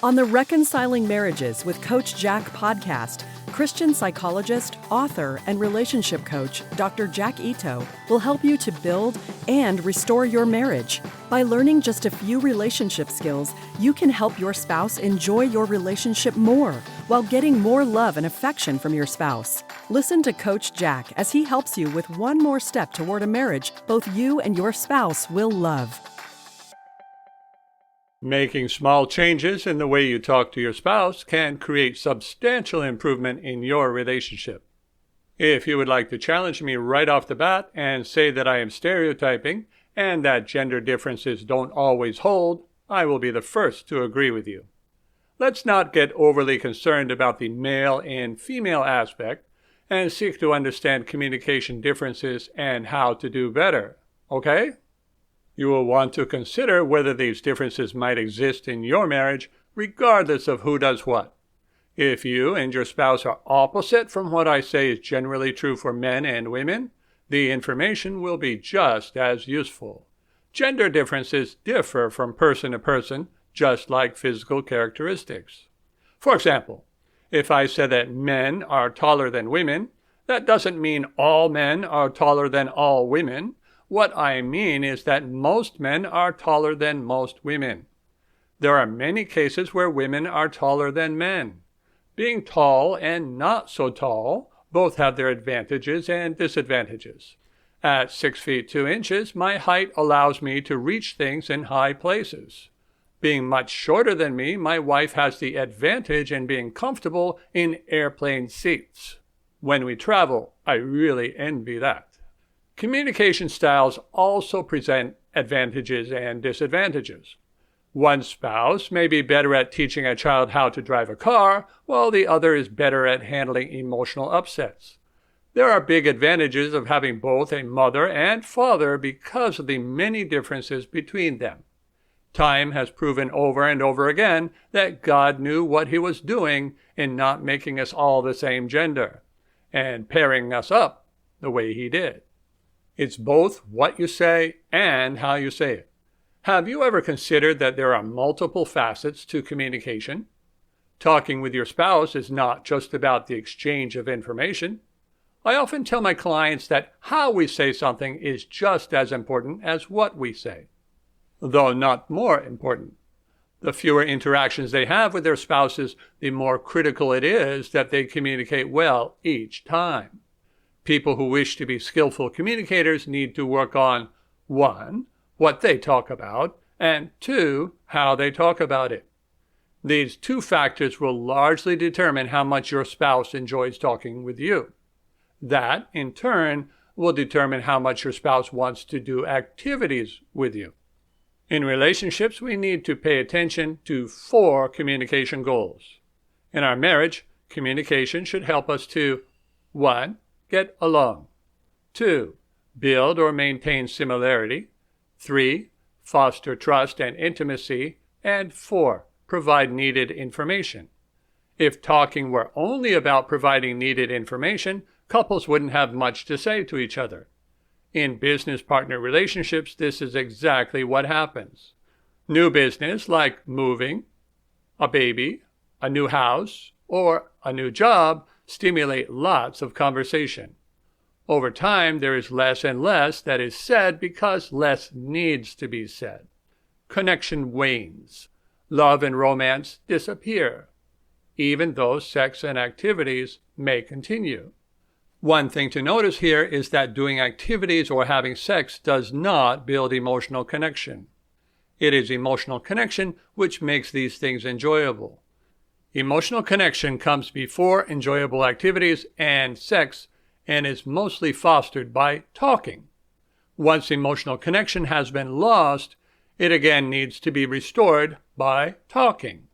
On the Reconciling Marriages with Coach Jack podcast, Christian psychologist, author, and relationship coach Dr. Jack Ito will help you to build and restore your marriage. By learning just a few relationship skills, you can help your spouse enjoy your relationship more while getting more love and affection from your spouse. Listen to Coach Jack as he helps you with one more step toward a marriage both you and your spouse will love. Making small changes in the way you talk to your spouse can create substantial improvement in your relationship. If you would like to challenge me right off the bat and say that I am stereotyping and that gender differences don't always hold, I will be the first to agree with you. Let's not get overly concerned about the male and female aspect and seek to understand communication differences and how to do better, okay? You will want to consider whether these differences might exist in your marriage, regardless of who does what. If you and your spouse are opposite from what I say is generally true for men and women, the information will be just as useful. Gender differences differ from person to person, just like physical characteristics. For example, if I said that men are taller than women, that doesn't mean all men are taller than all women. What I mean is that most men are taller than most women. There are many cases where women are taller than men. Being tall and not so tall both have their advantages and disadvantages. At 6 feet 2 inches, my height allows me to reach things in high places. Being much shorter than me, my wife has the advantage in being comfortable in airplane seats. When we travel, I really envy that. Communication styles also present advantages and disadvantages. One spouse may be better at teaching a child how to drive a car, while the other is better at handling emotional upsets. There are big advantages of having both a mother and father because of the many differences between them. Time has proven over and over again that God knew what he was doing in not making us all the same gender and pairing us up the way he did. It's both what you say and how you say it. Have you ever considered that there are multiple facets to communication? Talking with your spouse is not just about the exchange of information. I often tell my clients that how we say something is just as important as what we say, though not more important. The fewer interactions they have with their spouses, the more critical it is that they communicate well each time. People who wish to be skillful communicators need to work on 1. What they talk about, and 2. How they talk about it. These 2 factors will largely determine how much your spouse enjoys talking with you. That, in turn, will determine how much your spouse wants to do activities with you. In relationships, we need to pay attention to 4 communication goals. In our marriage, communication should help us to 1. Get along. 2. Build or maintain similarity. 3. Foster trust and intimacy. And 4. Provide needed information. If talking were only about providing needed information, couples wouldn't have much to say to each other. In business partner relationships, this is exactly what happens. New business, like moving, a baby, a new house, or a new job, stimulate lots of conversation. Over time, there is less and less that is said because less needs to be said. Connection wanes. Love and romance disappear, even though sex and activities may continue. One thing to notice here is that doing activities or having sex does not build emotional connection. It is emotional connection which makes these things enjoyable. Emotional connection comes before enjoyable activities and sex and is mostly fostered by talking. Once emotional connection has been lost, it again needs to be restored by talking.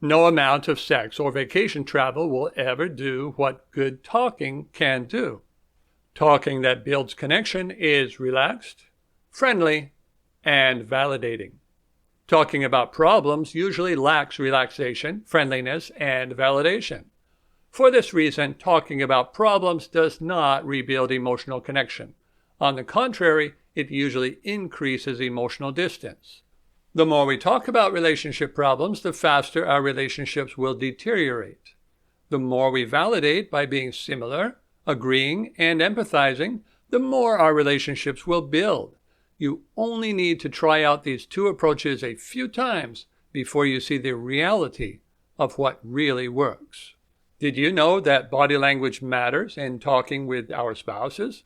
No amount of sex or vacation travel will ever do what good talking can do. Talking that builds connection is relaxed, friendly, and validating. Talking about problems usually lacks relaxation, friendliness, and validation. For this reason, talking about problems does not rebuild emotional connection. On the contrary, it usually increases emotional distance. The more we talk about relationship problems, the faster our relationships will deteriorate. The more we validate by being similar, agreeing, and empathizing, the more our relationships will build. You only need to try out these two approaches a few times before you see the reality of what really works. Did you know that body language matters in talking with our spouses?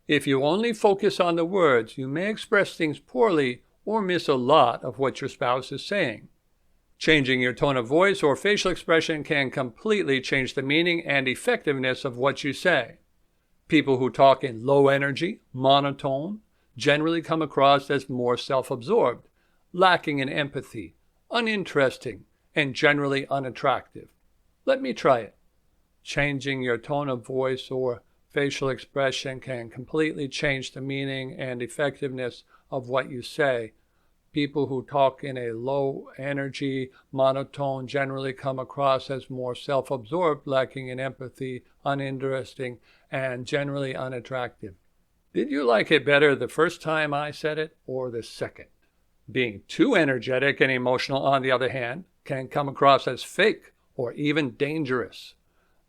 If you only focus on the words, you may express things poorly or miss a lot of what your spouse is saying. Changing your tone of voice or facial expression can completely change the meaning and effectiveness of what you say. People who talk in low energy, monotone, generally come across as more self-absorbed, lacking in empathy, uninteresting, and generally unattractive. Let me try it. Changing your tone of voice or facial expression can completely change the meaning and effectiveness of what you say. People who talk in a low energy, monotone generally come across as more self-absorbed, lacking in empathy, uninteresting, and generally unattractive. Did you like it better the first time I said it or the second? Being too energetic and emotional, on the other hand, can come across as fake or even dangerous.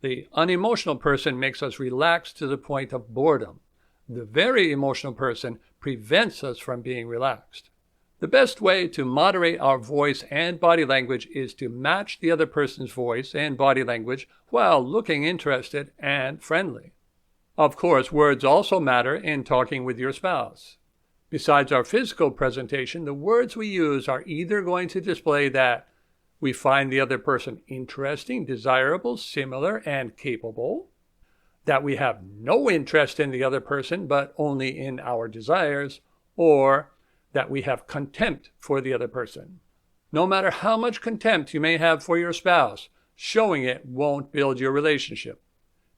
The unemotional person makes us relax to the point of boredom. The very emotional person prevents us from being relaxed. The best way to moderate our voice and body language is to match the other person's voice and body language while looking interested and friendly. Of course, words also matter in talking with your spouse. Besides our physical presentation, the words we use are either going to display that we find the other person interesting, desirable, similar, and capable, that we have no interest in the other person but only in our desires, or that we have contempt for the other person. No matter how much contempt you may have for your spouse, showing it won't build your relationship.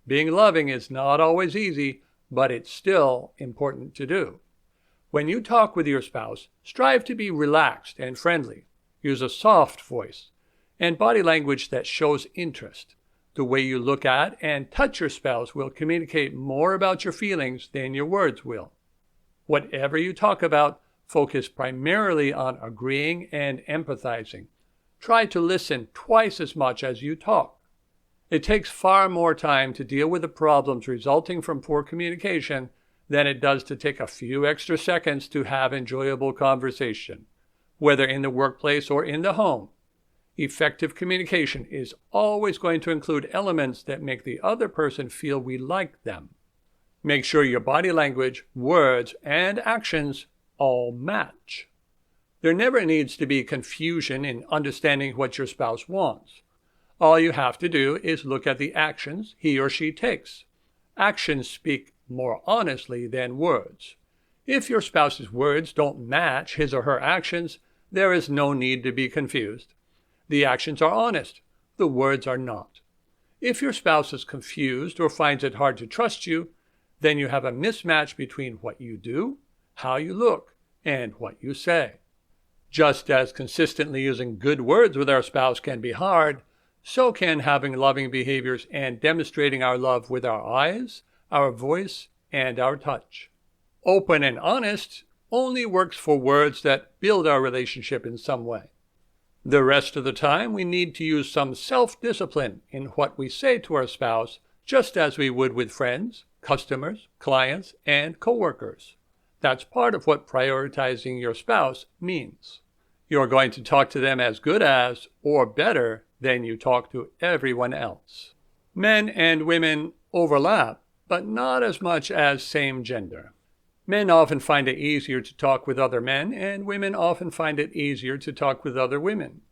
Being loving is not always easy, but it's still important to do. When you talk with your spouse, strive to be relaxed and friendly. Use a soft voice and body language that shows interest. The way you look at and touch your spouse will communicate more about your feelings than your words will. Whatever you talk about, focus primarily on agreeing and empathizing. Try to listen twice as much as you talk. It takes far more time to deal with the problems resulting from poor communication than it does to take a few extra seconds to have enjoyable conversation, whether in the workplace or in the home. Effective communication is always going to include elements that make the other person feel we like them. Make sure your body language, words, and actions all match. There never needs to be confusion in understanding what your spouse wants. All you have to do is look at the actions he or she takes. Actions speak more honestly than words. If your spouse's words don't match his or her actions, there is no need to be confused. The actions are honest. The words are not. If your spouse is confused or finds it hard to trust you, then you have a mismatch between what you do, how you look, and what you say. Just as consistently using good words with our spouse can be hard, so can having loving behaviors and demonstrating our love with our eyes, our voice, and our touch. Open and honest only works for words that build our relationship in some way. The rest of the time, we need to use some self-discipline in what we say to our spouse, just as we would with friends, customers, clients, and coworkers. That's part of what prioritizing your spouse means. You're going to talk to them as good as, or better than you talk to everyone else. Men and women overlap, but not as much as same gender. Men often find it easier to talk with other men, and women often find it easier to talk with other women.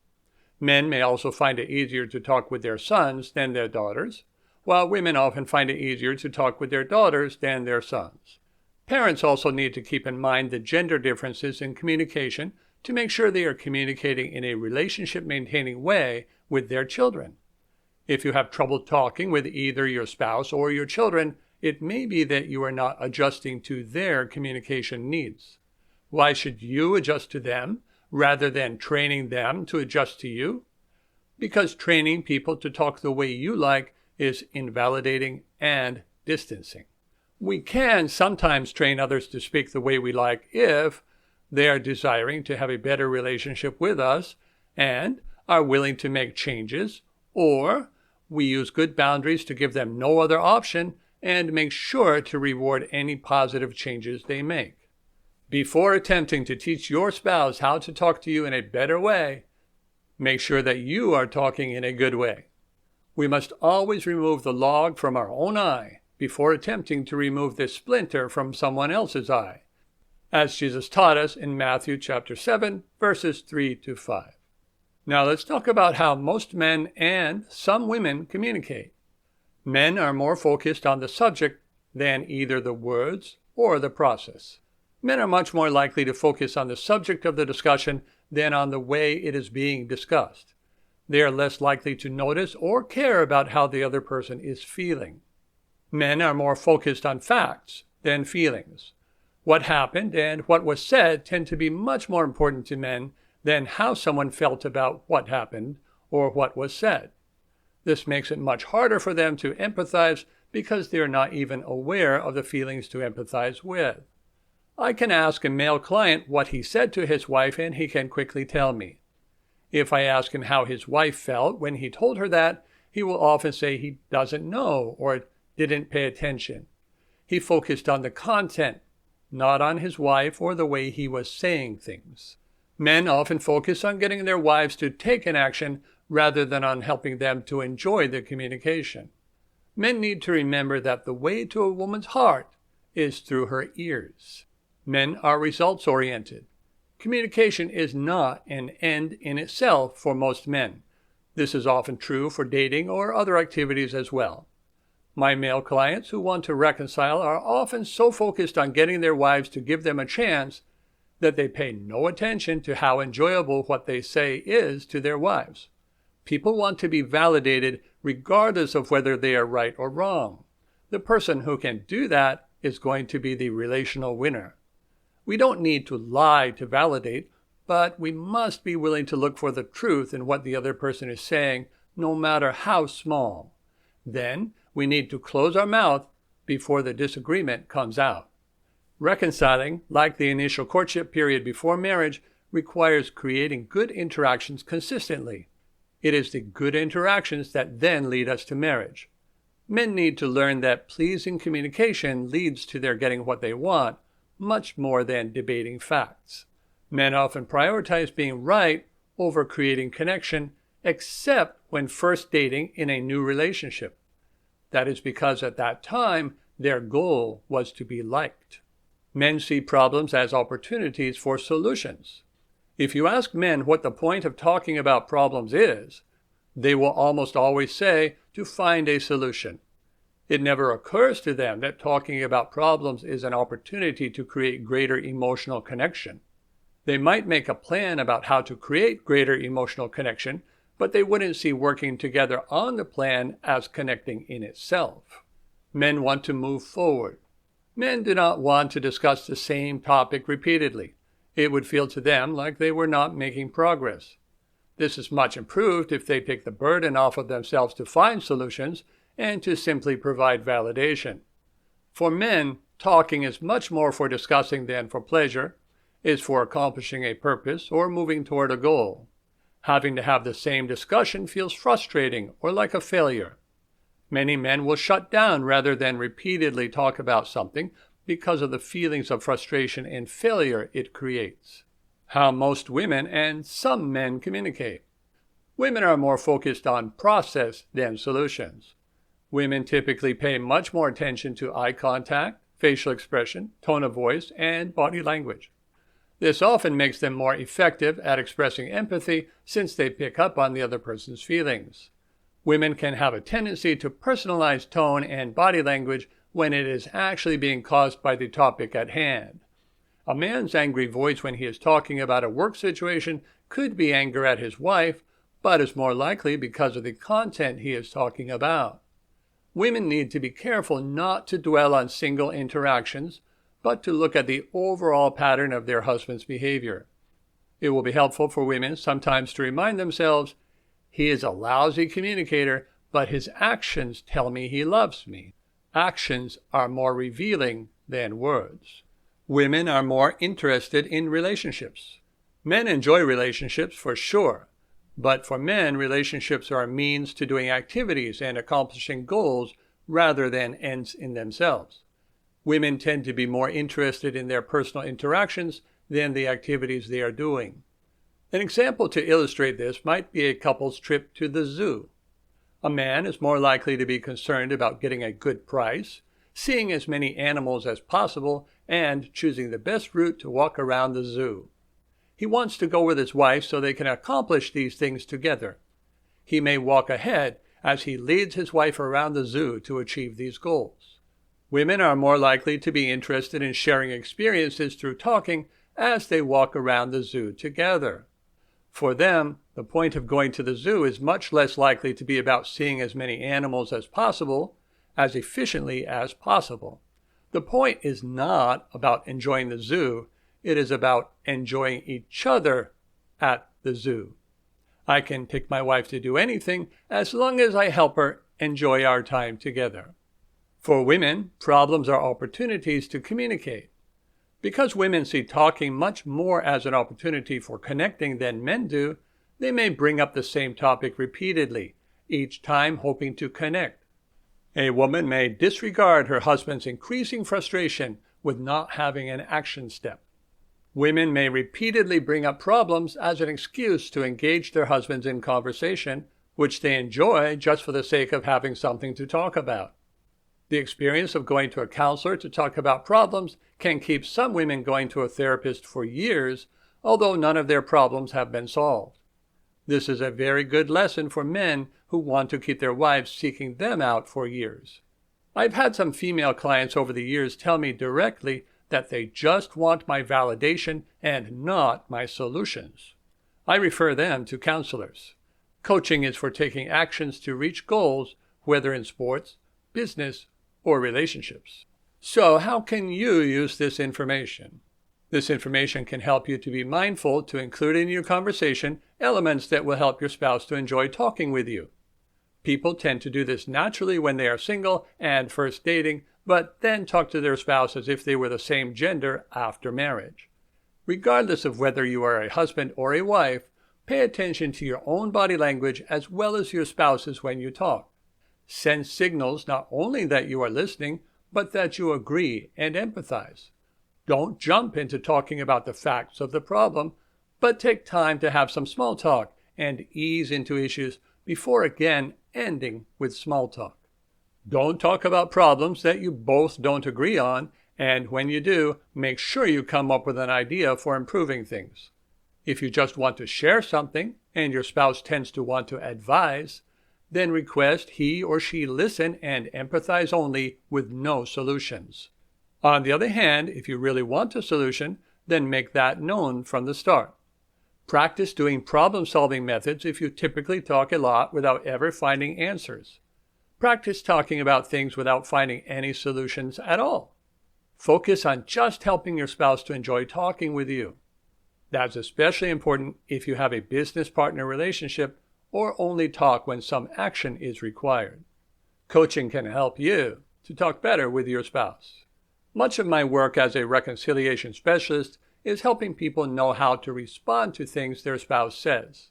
Men may also find it easier to talk with their sons than their daughters, while women often find it easier to talk with their daughters than their sons. Parents also need to keep in mind the gender differences in communication to make sure they are communicating in a relationship-maintaining way with their children. If you have trouble talking with either your spouse or your children, it may be that you are not adjusting to their communication needs. Why should you adjust to them rather than training them to adjust to you? Because training people to talk the way you like is invalidating and distancing. We can sometimes train others to speak the way we like if They are desiring to have a better relationship with us and are willing to make changes, or we use good boundaries to give them no other option and make sure to reward any positive changes they make. Before attempting to teach your spouse how to talk to you in a better way, make sure that you are talking in a good way. We must always remove the log from our own eye before attempting to remove the splinter from someone else's eye, as Jesus taught us in Matthew chapter 7, verses 3 to 5. Now let's talk about how most men and some women communicate. Men are more focused on the subject than either the words or the process. Men are much more likely to focus on the subject of the discussion than on the way it is being discussed. They are less likely to notice or care about how the other person is feeling. Men are more focused on facts than feelings. What happened and what was said tend to be much more important to men than how someone felt about what happened or what was said. This makes it much harder for them to empathize because they are not even aware of the feelings to empathize with. I can ask a male client what he said to his wife and he can quickly tell me. If I ask him how his wife felt when he told her that, he will often say he doesn't know or didn't pay attention. He focused on the content, not on his wife or the way he was saying things. Men often focus on getting their wives to take an action rather than on helping them to enjoy the communication. Men need to remember that the way to a woman's heart is through her ears. Men are results-oriented. Communication is not an end in itself for most men. This is often true for dating or other activities as well. My male clients who want to reconcile are often so focused on getting their wives to give them a chance that they pay no attention to how enjoyable what they say is to their wives. People want to be validated regardless of whether they are right or wrong. The person who can do that is going to be the relational winner. We don't need to lie to validate, but we must be willing to look for the truth in what the other person is saying, no matter how small. Then we need to close our mouth before the disagreement comes out. Reconciling, like the initial courtship period before marriage, requires creating good interactions consistently. It is the good interactions that then lead us to marriage. Men need to learn that pleasing communication leads to their getting what they want, much more than debating facts. Men often prioritize being right over creating connection, except when first dating in a new relationship. That is because at that time, their goal was to be liked. Men see problems as opportunities for solutions. If you ask men what the point of talking about problems is, they will almost always say to find a solution. It never occurs to them that talking about problems is an opportunity to create greater emotional connection. They might make a plan about how to create greater emotional connection, but they wouldn't see working together on the plan as connecting in itself. Men want to move forward. Men do not want to discuss the same topic repeatedly. It would feel to them like they were not making progress. This is much improved if they take the burden off of themselves to find solutions and to simply provide validation. For men, talking is much more for discussing than for pleasure, is for accomplishing a purpose or moving toward a goal. Having to have the same discussion feels frustrating or like a failure. Many men will shut down rather than repeatedly talk about something because of the feelings of frustration and failure it creates. How most women and some men communicate. Women are more focused on process than solutions. Women typically pay much more attention to eye contact, facial expression, tone of voice, and body language. This often makes them more effective at expressing empathy since they pick up on the other person's feelings. Women can have a tendency to personalize tone and body language when it is actually being caused by the topic at hand. A man's angry voice when he is talking about a work situation could be anger at his wife, but is more likely because of the content he is talking about. Women need to be careful not to dwell on single interactions, but to look at the overall pattern of their husband's behavior. It will be helpful for women sometimes to remind themselves, he is a lousy communicator, but his actions tell me he loves me. Actions are more revealing than words. Women are more interested in relationships. Men enjoy relationships for sure, but for men, relationships are a means to doing activities and accomplishing goals rather than ends in themselves. Women tend to be more interested in their personal interactions than the activities they are doing. An example to illustrate this might be a couple's trip to the zoo. A man is more likely to be concerned about getting a good price, seeing as many animals as possible, and choosing the best route to walk around the zoo. He wants to go with his wife so they can accomplish these things together. He may walk ahead as he leads his wife around the zoo to achieve these goals. Women are more likely to be interested in sharing experiences through talking as they walk around the zoo together. For them, the point of going to the zoo is much less likely to be about seeing as many animals as possible, as efficiently as possible. The point is not about enjoying the zoo, it is about enjoying each other at the zoo. I can pick my wife to do anything as long as I help her enjoy our time together. For women, problems are opportunities to communicate. Because women see talking much more as an opportunity for connecting than men do, they may bring up the same topic repeatedly, each time hoping to connect. A woman may disregard her husband's increasing frustration with not having an action step. Women may repeatedly bring up problems as an excuse to engage their husbands in conversation, which they enjoy just for the sake of having something to talk about. The experience of going to a counselor to talk about problems can keep some women going to a therapist for years, although none of their problems have been solved. This is a very good lesson for men who want to keep their wives seeking them out for years. I've had some female clients over the years tell me directly that they just want my validation and not my solutions. I refer them to counselors. Coaching is for taking actions to reach goals, whether in sports, business, or relationships. So how can you use this information? This information can help you to be mindful to include in your conversation elements that will help your spouse to enjoy talking with you. People tend to do this naturally when they are single and first dating, but then talk to their spouse as if they were the same gender after marriage. Regardless of whether you are a husband or a wife, pay attention to your own body language as well as your spouse's when you talk. Send signals not only that you are listening, but that you agree and empathize. Don't jump into talking about the facts of the problem, but take time to have some small talk and ease into issues before again ending with small talk. Don't talk about problems that you both don't agree on, and when you do, make sure you come up with an idea for improving things. If you just want to share something and your spouse tends to want to advise, then request he or she listen and empathize only with no solutions. On the other hand, if you really want a solution, then make that known from the start. Practice doing problem-solving methods if you typically talk a lot without ever finding answers. Practice talking about things without finding any solutions at all. Focus on just helping your spouse to enjoy talking with you. That's especially important if you have a business partner relationship or only talk when some action is required. Coaching can help you to talk better with your spouse. Much of my work as a reconciliation specialist is helping people know how to respond to things their spouse says.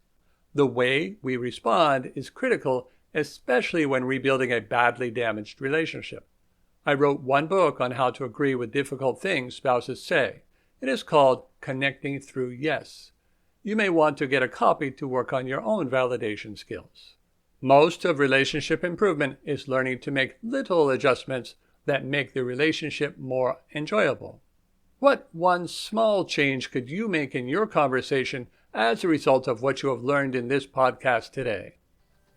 The way we respond is critical, especially when rebuilding a badly damaged relationship. I wrote one book on how to agree with difficult things spouses say. It is called Connecting Through Yes. You may want to get a copy to work on your own validation skills. Most of relationship improvement is learning to make little adjustments that make the relationship more enjoyable. What one small change could you make in your conversation as a result of what you have learned in this podcast today?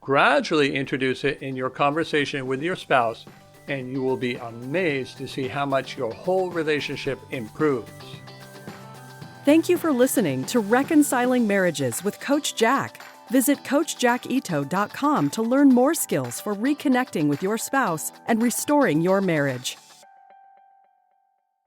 Gradually introduce it in your conversation with your spouse, and you will be amazed to see how much your whole relationship improves. Thank you for listening to Reconciling Marriages with Coach Jack. Visit CoachJackIto.com to learn more skills for reconnecting with your spouse and restoring your marriage.